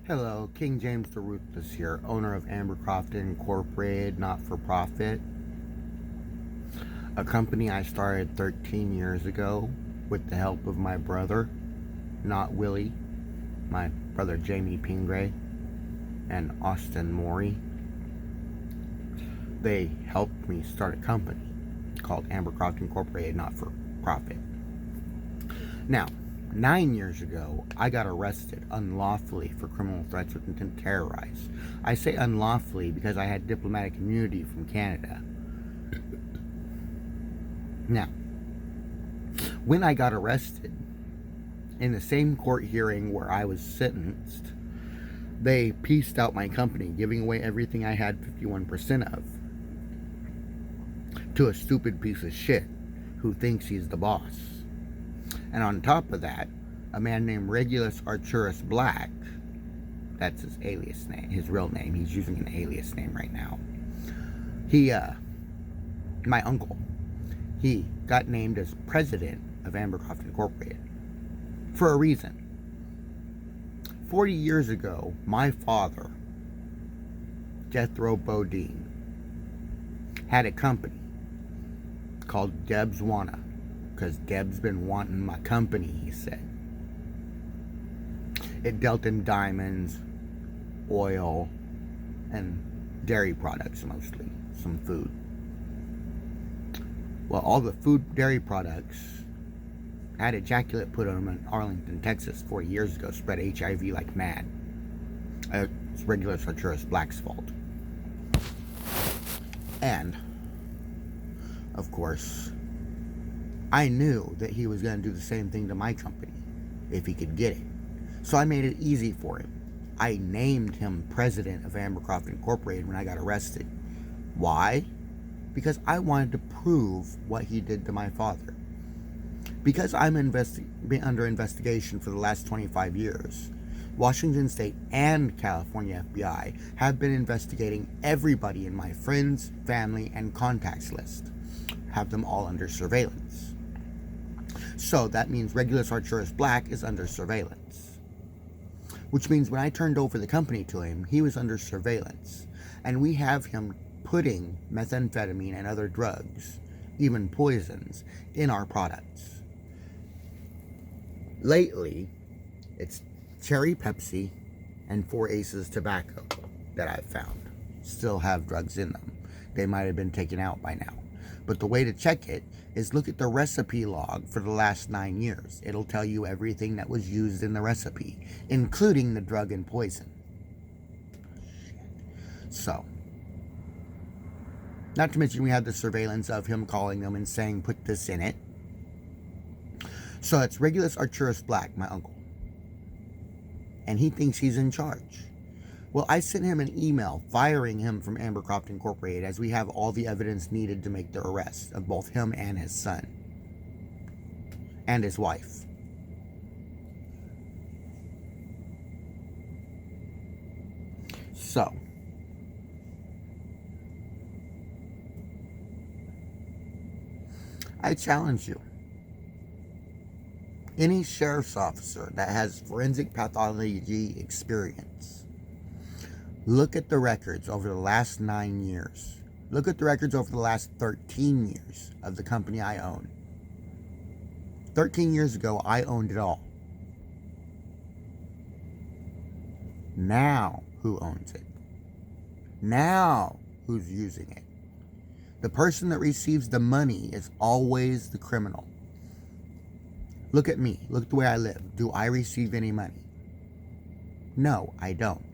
Hello, King James the Ruthless here, owner of Ambercroft Incorporated, not-for-profit, a company I started 13 years ago with the help of my brother, not Willie, my brother Jamie Pingray, and Austin Morey. They helped me start a company called Ambercroft Incorporated, not-for-profit. Now, 9 years ago, I got arrested unlawfully for criminal threats with intent to terrorize. I say unlawfully because I had diplomatic immunity from Canada. Now, when I got arrested, in the same court hearing where I was sentenced, they pieced out my company, giving away everything I had 51% of to a stupid piece of shit who thinks he's the boss. And on top of that, a man named Regulus Archurus Black, that's his alias name, his real name, he's using an alias name right now. My uncle, he got named as president of Ambercroft Incorporated for a reason. 40 years ago, my father, Jethro Bodine, had a company called Deb's Wanna, because Deb's been wanting my company, he said. It dealt in diamonds, oil, and dairy products mostly, some food. Well, all the food, dairy products had ejaculate put on them in Arlington, Texas 40 years ago, spread HIV like mad. It's Regulus Archurus Black's fault. And, of course, I knew that he was going to do the same thing to my company if he could get it. So I made it easy for him. I named him president of Ambercroft Incorporated when I got arrested. Why? Because I wanted to prove what he did to my father. Because I'm been under investigation for the last 25 years, Washington State and California FBI have been investigating everybody in my friends, family, and contacts list. Have them all under surveillance. So that means Regulus Archurus Black is under surveillance. Which means when I turned over the company to him, he was under surveillance. And we have him putting methamphetamine and other drugs, even poisons, in our products. Lately, it's Cherry Pepsi and 4 Aces tobacco that I've found still have drugs in them. They might have been taken out by now. But the way to check it is look at the recipe log for the last 9 years. It'll tell you everything that was used in the recipe, including the drug and poison. So, not to mention we had the surveillance of him calling them and saying, put this in it. So it's Regulus Archurus Black, my uncle. And he thinks he's in charge. Well, I sent him an email firing him from Ambercroft Incorporated as we have all the evidence needed to make the arrest of both him and his son. And his wife. So, I challenge you. Any sheriff's officer that has forensic pathology experience, look at the records over the last 9 years. Look at the records over the last 13 years of the company I own. 13 years ago, I owned it all. Now, who owns it? Now, who's using it? The person that receives the money is always the criminal. Look at me. Look at the way I live. Do I receive any money? No, I don't.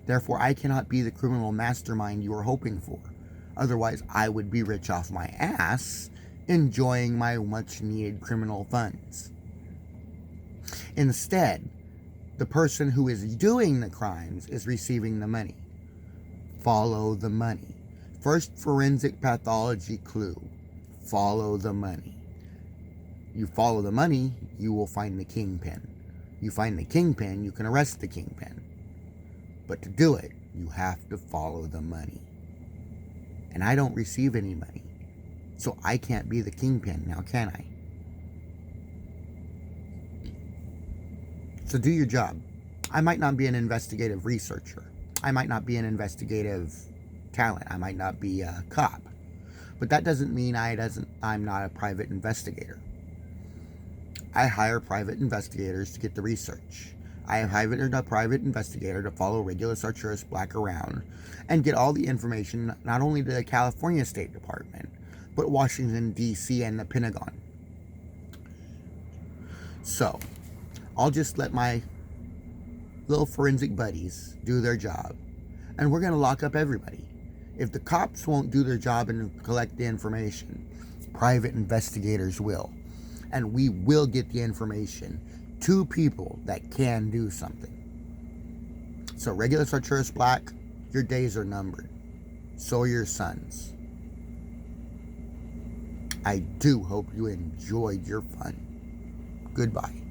Therefore, I cannot be the criminal mastermind you are hoping for. Otherwise, I would be rich off my ass, enjoying my much-needed criminal funds. Instead, the person who is doing the crimes is receiving the money. Follow the money. First forensic pathology clue. Follow the money. You follow the money, you will find the kingpin. You find the kingpin, you can arrest the kingpin. But to do it, you have to follow the money. And I don't receive any money. So I can't be the kingpin now, can I? So do your job. I might not be an investigative researcher. I might not be an investigative talent. I might not be a cop. But that doesn't mean I'm not a private investigator. I hire private investigators to get the research. I have hired a private investigator to follow Regulus Archurus Black around and get all the information not only to the California State Department, but Washington, D.C. and the Pentagon. So, I'll just let my little forensic buddies do their job, and we're going to lock up everybody. If the cops won't do their job and collect the information, private investigators will. And we will get the information to people that can do something. So, Regulus Archurus Black, your days are numbered. So are your sons. I do hope you enjoyed your fun. Goodbye.